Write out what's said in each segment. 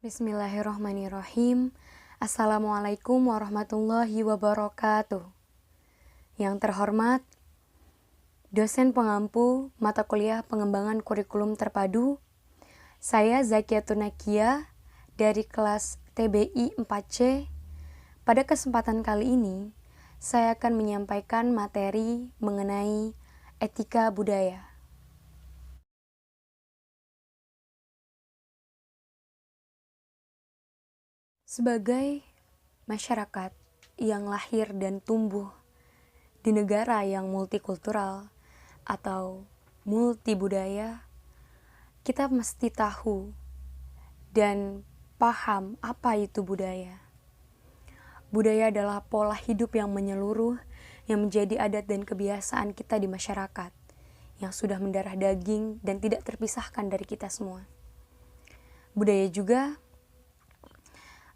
Bismillahirrohmanirrohim. Assalamualaikum warahmatullahi wabarakatuh. Yang terhormat, dosen pengampu mata kuliah pengembangan kurikulum terpadu, saya Zakiatun Nakia dari kelas TBI 4C. Pada kesempatan kali ini, saya akan menyampaikan materi mengenai etika budaya. Sebagai masyarakat yang lahir dan tumbuh di negara yang multikultural atau multibudaya, kita mesti tahu dan paham apa itu budaya. Budaya adalah pola hidup yang menyeluruh yang menjadi adat dan kebiasaan kita di masyarakat yang sudah mendarah daging dan tidak terpisahkan dari kita semua. Budaya juga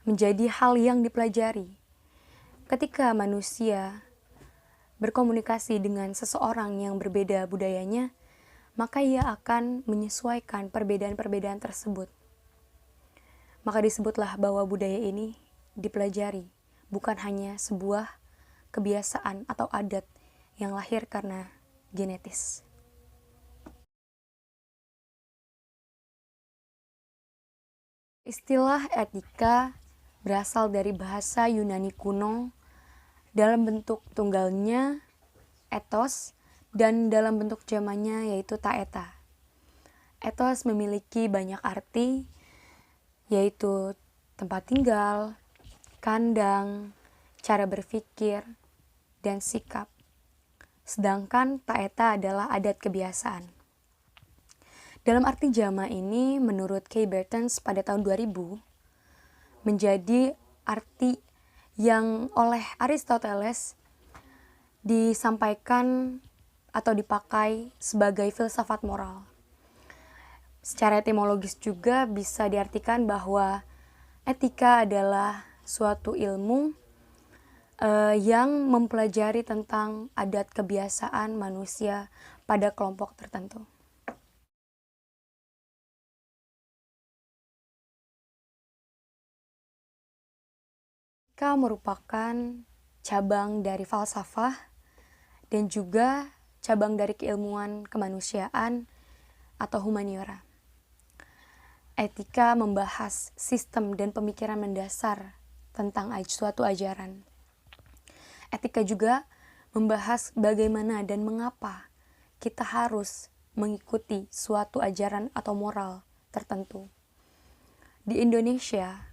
menjadi hal yang dipelajari ketika manusia berkomunikasi dengan seseorang yang berbeda budayanya, maka ia akan menyesuaikan perbedaan-perbedaan tersebut. Maka disebutlah bahwa budaya ini dipelajari, bukan hanya sebuah kebiasaan atau adat yang lahir karena genetis. Istilah etika berasal dari bahasa Yunani kuno dalam bentuk tunggalnya ethos dan dalam bentuk jamannya yaitu taeta. Ethos memiliki banyak arti, yaitu tempat tinggal, kandang, cara berpikir, dan sikap. Sedangkan taeta adalah adat kebiasaan. Dalam arti jama ini, menurut Kay Bertens pada tahun 2000, menjadi arti yang oleh Aristoteles disampaikan atau dipakai sebagai filsafat moral. Secara etimologis juga bisa diartikan bahwa etika adalah suatu ilmu yang mempelajari tentang adat kebiasaan manusia pada kelompok tertentu. Etika merupakan cabang dari falsafah dan juga cabang dari keilmuan kemanusiaan atau humaniora. Etika membahas sistem dan pemikiran mendasar tentang suatu ajaran. Etika juga membahas bagaimana dan mengapa kita harus mengikuti suatu ajaran atau moral tertentu. Di Indonesia,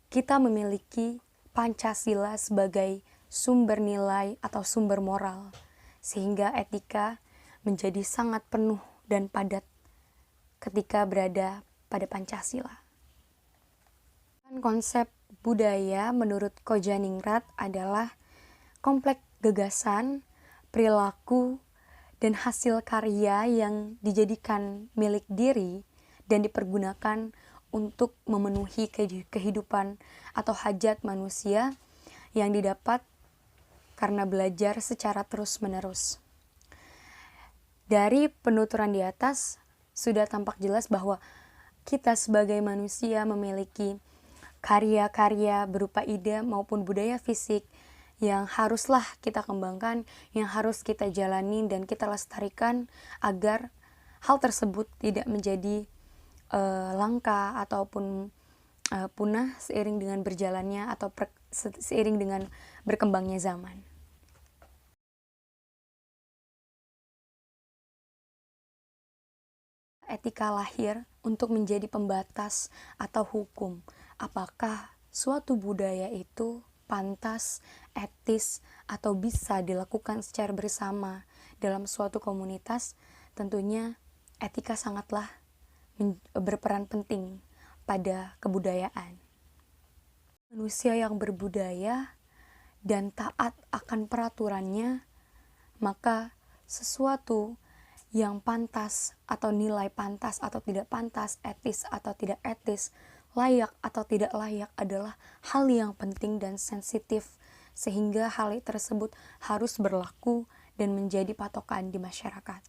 kita memiliki Pancasila sebagai sumber nilai atau sumber moral, sehingga etika menjadi sangat penuh dan padat ketika berada pada Pancasila. Konsep budaya menurut Kojaningrat adalah kompleks gagasan, perilaku, dan hasil karya yang dijadikan milik diri dan dipergunakan untuk memenuhi kehidupan atau hajat manusia yang didapat karena belajar secara terus-menerus. Dari penuturan di atas, sudah tampak jelas bahwa kita sebagai manusia memiliki karya-karya berupa ide maupun budaya fisik yang haruslah kita kembangkan, yang harus kita jalani dan kita lestarikan agar hal tersebut tidak menjadi langka ataupun punah seiring dengan berjalannya atau seiring dengan berkembangnya zaman. Etika lahir untuk menjadi pembatas atau hukum apakah suatu budaya itu pantas, etis, atau bisa dilakukan secara bersama dalam suatu komunitas. Tentunya etika sangatlah berperan penting pada kebudayaan. Manusia yang berbudaya dan taat akan peraturannya, maka sesuatu yang pantas atau nilai pantas atau tidak pantas, etis atau tidak etis, layak atau tidak layak adalah hal yang penting dan sensitif, sehingga hal tersebut harus berlaku dan menjadi patokan di masyarakat.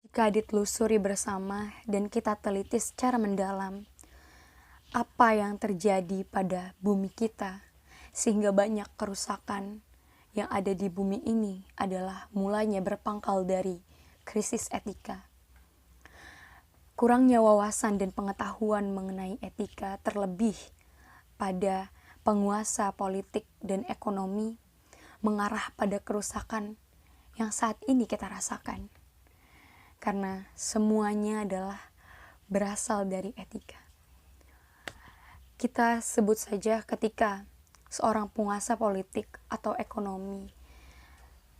Jika ditelusuri bersama dan kita teliti secara mendalam, apa yang terjadi pada bumi kita sehingga banyak kerusakan yang ada di bumi ini adalah mulanya berpangkal dari krisis etika. Kurangnya wawasan dan pengetahuan mengenai etika, terlebih pada penguasa politik dan ekonomi, mengarah pada kerusakan yang saat ini kita rasakan. Karena semuanya adalah berasal dari etika. Kita sebut saja ketika seorang penguasa politik atau ekonomi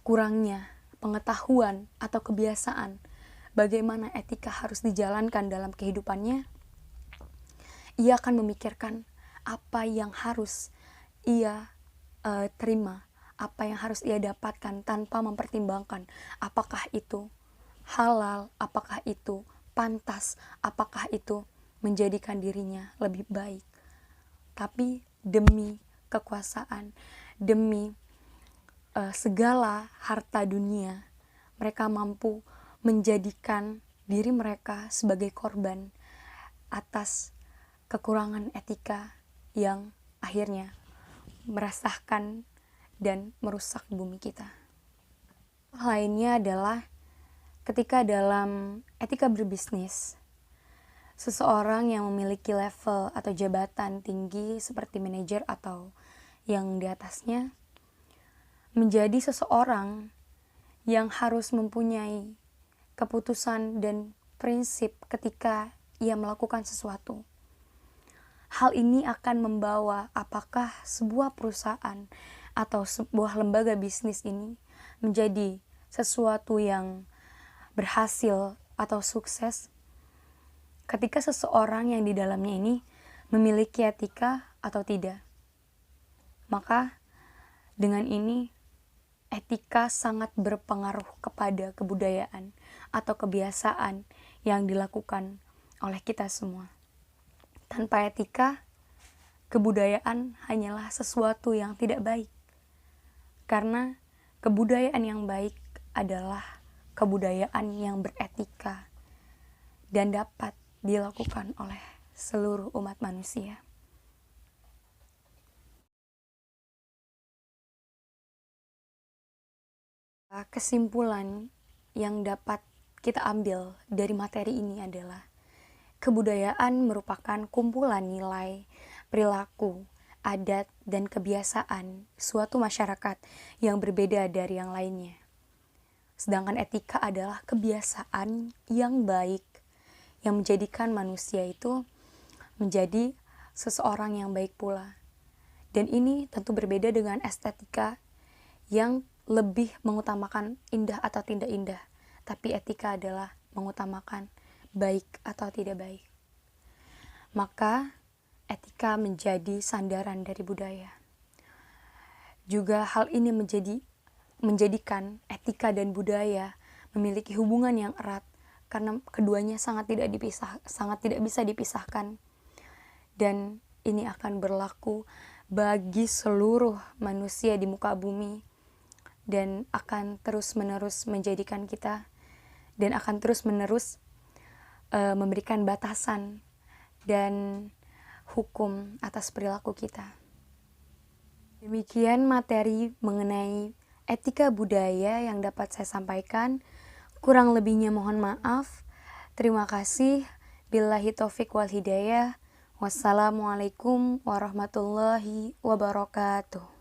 kurangnya pengetahuan atau kebiasaan bagaimana etika harus dijalankan dalam kehidupannya, ia akan memikirkan apa yang harus ia terima, apa yang harus ia dapatkan tanpa mempertimbangkan apakah itu halal, apakah itu pantas, apakah itu menjadikan dirinya lebih baik. Tapi demi kekuasaan, demi segala harta dunia, mereka mampu menjadikan diri mereka sebagai korban atas kekurangan etika yang akhirnya meresahkan dan merusak bumi kita. Lainnya adalah ketika dalam etika berbisnis, seseorang yang memiliki level atau jabatan tinggi seperti manajer atau yang di atasnya menjadi seseorang yang harus mempunyai keputusan dan prinsip ketika ia melakukan sesuatu. Hal ini akan membawa apakah sebuah perusahaan atau sebuah lembaga bisnis ini menjadi sesuatu yang berhasil atau sukses ketika seseorang yang di dalamnya ini memiliki etika atau tidak. Maka dengan ini etika sangat berpengaruh kepada kebudayaan atau kebiasaan yang dilakukan oleh kita semua. Tanpa etika, kebudayaan hanyalah sesuatu yang tidak baik. Karena kebudayaan yang baik adalah kebudayaan yang beretika dan dapat dilakukan oleh seluruh umat manusia. Kesimpulan yang dapat kita ambil dari materi ini adalah kebudayaan merupakan kumpulan nilai, perilaku, adat, dan kebiasaan suatu masyarakat yang berbeda dari yang lainnya. Sedangkan etika adalah kebiasaan yang baik yang menjadikan manusia itu menjadi seseorang yang baik pula. Dan ini tentu berbeda dengan estetika yang lebih mengutamakan indah atau tidak indah. Tapi etika adalah mengutamakan baik atau tidak baik. Maka etika menjadi sandaran dari budaya. Juga hal ini menjadikan etika dan budaya memiliki hubungan yang erat karena keduanya sangat tidak bisa dipisahkan. Dan ini akan berlaku bagi seluruh manusia di muka bumi dan akan terus-menerus menjadikan kita dan akan terus-menerus memberikan batasan dan hukum atas perilaku kita. Demikian materi mengenai etika budaya yang dapat saya sampaikan. Kurang lebihnya mohon maaf. Terima kasih. Billahi taufik wal hidayah. Wassalamualaikum warahmatullahi wabarakatuh.